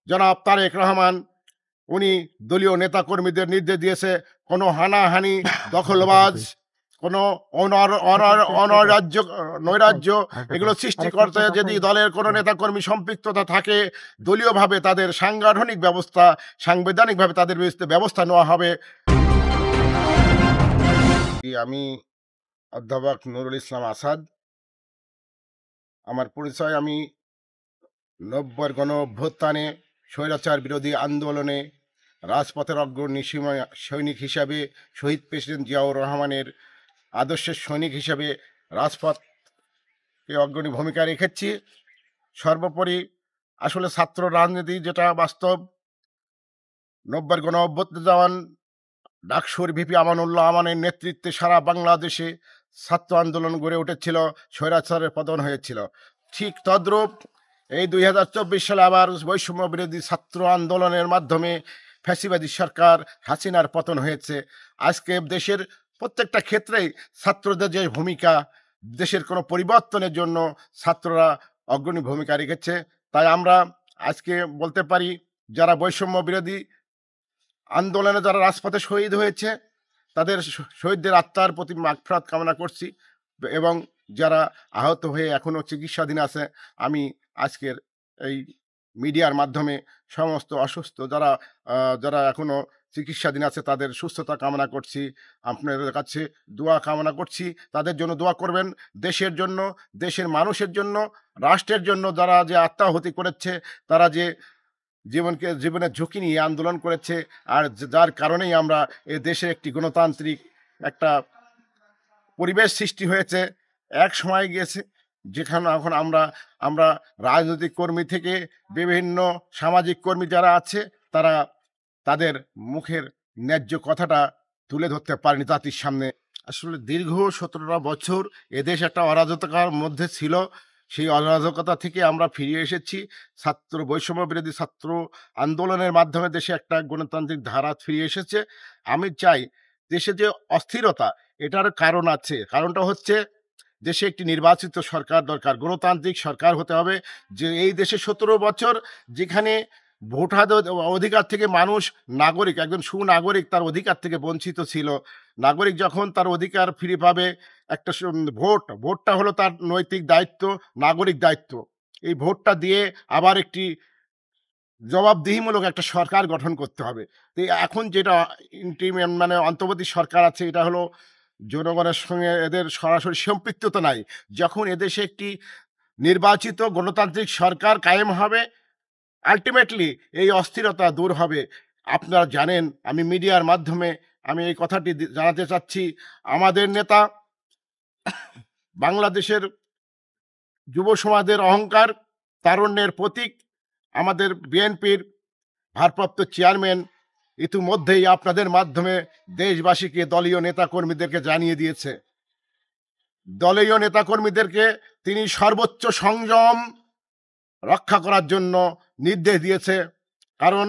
জনাব তারেক রহমান উনি দলীয় নেতাকর্মীদের নির্দেশ দিয়েছে কোনো হানাহানি, দখলবাজ, কোনো অনরাজ্য, নৈরাজ্য এগুলো সৃষ্টি করতে যদি দলের কোনো নেতাকর্মী সম্পৃক্ততা থাকে, দলীয়ভাবে তাদের সাংগঠনিক ব্যবস্থা, সাংবিধানিকভাবে তাদের বিরুদ্ধে ব্যবস্থা নেওয়া হবে। আমি অধ্যাপক নুরুল ইসলাম আসাদ। আমার পরিচয়, আমি 90-র গণ অভ্যুত্থানে স্বৈরাচার বিরোধী আন্দোলনে রাজপথের অগ্রণী সৈনিক হিসাবে, শহীদ প্রেসিডেন্ট জিয়াউর রহমানের আদর্শের সৈনিক হিসাবে রাজপথে অগ্রণী ভূমিকা রেখেছি। সর্বোপরি আসলে ছাত্র রাজনীতি যেটা বাস্তব, 90-র গণ অভ্যুত্থান ডাকসুর ভিপি আমানুল্লাহ আমানের নেতৃত্বে সারা বাংলাদেশে ছাত্র আন্দোলন গড়ে উঠেছিল, স্বৈরাচারের পতন হয়েছিল। ঠিক তদ্রূপ এই 2024 সালে আবার বৈষম্য বিরোধী ছাত্র আন্দোলনের মাধ্যমে ফ্যাসিবাদী সরকার হাসিনার পতন হয়েছে। আজকে দেশের প্রত্যেকটা ক্ষেত্রেই ছাত্রদের যে ভূমিকা, দেশের কোনো পরিবর্তনের জন্য ছাত্ররা অগ্রণী ভূমিকা রেখেছে। তাই আমরা আজকে বলতে পারি, যারা বৈষম্য বিরোধী আন্দোলনে যারা রাজপথে শহীদ হয়েছে, তাদের শহীদদের আত্মার প্রতি মাগফিরাত কামনা করছি, এবং যারা আহত হয়ে এখনো চিকিৎসাধীন আছে, আমি আজকের এই মিডিয়ার মাধ্যমে সমস্ত অসুস্থ যারা যারা এখনো চিকিৎসাধীন আছে তাদের সুস্থতা কামনা করছি। আপনাদের কাছে দোয়া কামনা করছি, তাদের জন্য দোয়া করবেন। দেশের জন্য, দেশের মানুষের জন্য, রাষ্ট্রের জন্য যারা যে আত্মাহুতি করেছে, তারা যে জীবনের ঝুঁকি নিয়ে আন্দোলন করেছে, আর যার কারণেই আমরা এ দেশে একটি গণতান্ত্রিক একটা পরিবেশ সৃষ্টি হয়েছে। এক সময় গিয়েছে যেখানে এখন আমরা রাজনৈতিক কর্মী থেকে বিভিন্ন সামাজিক কর্মী যারা আছে, তারা তাদের মুখের ন্যায্য কথাটা তুলে ধরতে পারেনি জাতির সামনে। আসলে দীর্ঘ 17টা বছর এদেশ একটা অরাজকতার মধ্যে ছিল। সেই অরাজকতা থেকে আমরা ফিরে এসেছি। বৈষম্য বিরোধী ছাত্র আন্দোলনের মাধ্যমে দেশে একটা গণতান্ত্রিক ধারা ফিরে এসেছে। আমি চাই, দেশে যে অস্থিরতা, এটার কারণ আছে। কারণটা হচ্ছে, দেশে একটি নির্বাচিত সরকার দরকার, গণতান্ত্রিক সরকার হতে হবে। যে এই দেশে 17 বছর যেখানে ভোটার অধিকার থেকে মানুষ, নাগরিক, একজন সুনাগরিক তার অধিকার থেকে বঞ্চিত ছিল। নাগরিক যখন তার অধিকার ফিরে পাবে, একটা ভোটটা হলো তার নৈতিক দায়িত্ব, নাগরিক দায়িত্ব। এই ভোটটা দিয়ে আবার একটি জবাবদিহিমূলক একটা সরকার গঠন করতে হবে। তো এখন যেটা মানে অন্তর্বর্তী সরকার আছে, এটা হলো জনগণের সঙ্গে এদের সরাসরি সম্পৃক্ততা নাই। যখন এদেশে একটি নির্বাচিত গণতান্ত্রিক সরকার কায়েম হবে, আল্টিমেটলি এই অস্থিরতা দূর হবে। আপনারা জানেন, আমি মিডিয়ার মাধ্যমে আমি এই কথাটি জানাতে চাচ্ছি, আমাদের নেতা, বাংলাদেশের যুব সমাজের অহংকার, তারুণ্যের প্রতীক, আমাদের বিএনপির ভারপ্রাপ্ত চেয়ারম্যান ইতিমধ্যেই আপনাদের মাধ্যমে দেশবাসীকে, দলীয় নেতাকর্মীদেরকে জানিয়ে দিয়েছে। দলীয় নেতাকর্মীদেরকে তিনি সর্বোচ্চ সংযম রক্ষা করার জন্য নির্দেশ দিয়েছে। কারণ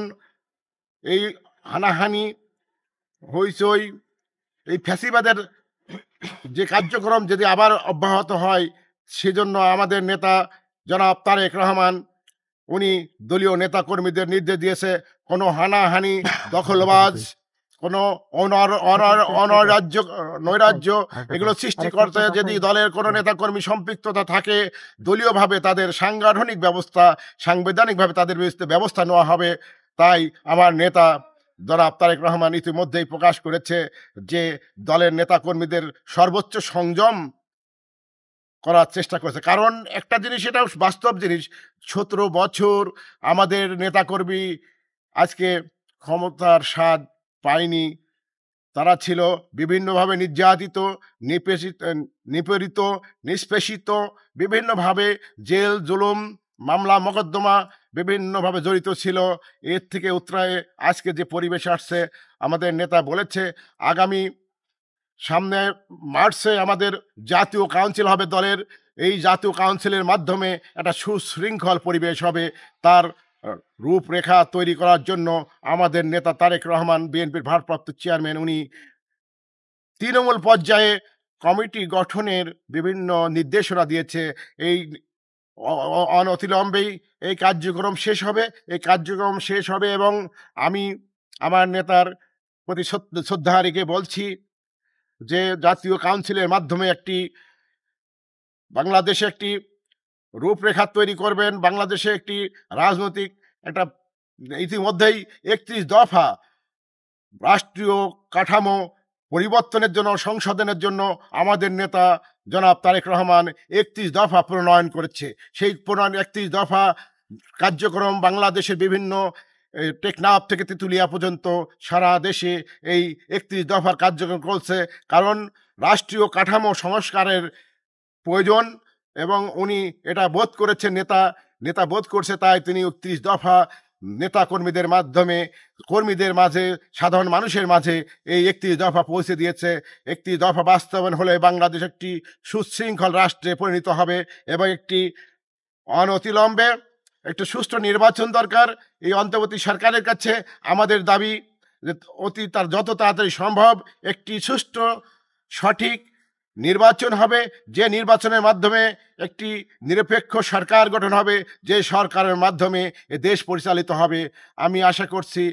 এই হানাহানি, হইচই, এই ফ্যাসিবাদের যে কার্যক্রম যদি আবার অব্যাহত হয়, সেজন্য আমাদের নেতা জনাব তারেক রহমান উনি দলীয় নেতাকর্মীদের নির্দেশ দিয়েছে কোনো হানাহানি, দখলবাজ, কোনো অনরাজ্য, নৈরাজ্য এগুলো সৃষ্টি করতে যদি দলের কোনো নেতাকর্মী সম্পৃক্ততা থাকে, দলীয়ভাবে তাদের সাংগঠনিক ব্যবস্থা, সাংবিধানিকভাবে তাদের বিরুদ্ধে ব্যবস্থা নেওয়া হবে। তাই আমার নেতা জনাব তারেক রহমান ইতিমধ্যেই প্রকাশ করেছে যে দলের নেতাকর্মীদের সর্বোচ্চ সংযম করার চেষ্টা করেছে। কারণ একটা জিনিস, এটা বাস্তব জিনিস, 17 বছর আমাদের নেতাকর্মী আজকে ক্ষমতার স্বাদ পায়নি। তারা ছিল বিভিন্নভাবে নির্যাতিত, নিপীড়িত, নিষ্পেষিত, বিভিন্নভাবে জেল জুলুম, মামলা মোকদ্দমা বিভিন্নভাবে জড়িত ছিল। এর থেকে উতরায়ে আজকে যে পরিবেশ আসছে, আমাদের নেতা বলেছে আগামী সামনে মার্চে আমাদের জাতীয় কাউন্সিল হবে দলের। এই জাতীয় কাউন্সিলের মাধ্যমে একটা সুশৃঙ্খল পরিবেশ হবে। তার রূপরেখা তৈরি করার জন্য আমাদের নেতা তারেক রহমান, বিএনপির ভারপ্রাপ্ত চেয়ারম্যান, উনি তৃণমূল পর্যায়ে কমিটি গঠনের বিভিন্ন নির্দেশনা দিয়েছে। এই অনতিবিলম্বেই এই কার্যক্রম শেষ হবে। এই কার্যক্রম শেষ হবে এবং আমি আমার নেতার প্রতি শ্রদ্ধা রেখে বলছি যে জাতীয় কাউন্সিলের মাধ্যমে বাংলাদেশে একটি রূপরেখা তৈরি করবেন। বাংলাদেশে একটি রাজনৈতিক একটা ইতিমধ্যেই ৩১ দফা রাষ্ট্রীয় কাঠামো পরিবর্তনের জন্য, সংশোধনের জন্য আমাদের নেতা জনাব তারেক রহমান ৩১ দফা প্রণয়ন করেছে। সেই ৩১ দফা কার্যক্রম বাংলাদেশের বিভিন্ন টেকনাফ থেকে তেঁতুলিয়া পর্যন্ত সারা দেশে এই ৩১ দফার কার্যক্রম চলছে। কারণ রাষ্ট্রীয় কাঠামো সংস্কারের প্রয়োজন এবং উনি এটা বোধ করেছেন, নেতা বোধ করছে, তাই তিনি ৩১ দফা নেতা কর্মীদের মাঝে, সাধারণ মানুষের মাঝে এই ৩১ দফা পৌঁছে দিয়েছে। ৩১ দফা বাস্তবায়ন হলে বাংলাদেশ একটি সুশৃঙ্খল রাষ্ট্রে পরিণত হবে এবং একটি অনতিবিলম্বে একটি সুষ্ঠু নির্বাচন দরকার। এই অন্তর্বর্তী সরকারের কাছে আমাদের দাবি যে তার যত তাড়াতাড়ি সম্ভব একটি সুষ্ঠু সঠিক নির্বাচন হবে, যে নির্বাচনের মাধ্যমে একটি নিরপেক্ষ সরকার গঠন হবে, যে সরকারের মাধ্যমে এ দেশ পরিচালিত হবে। আমি আশা করছি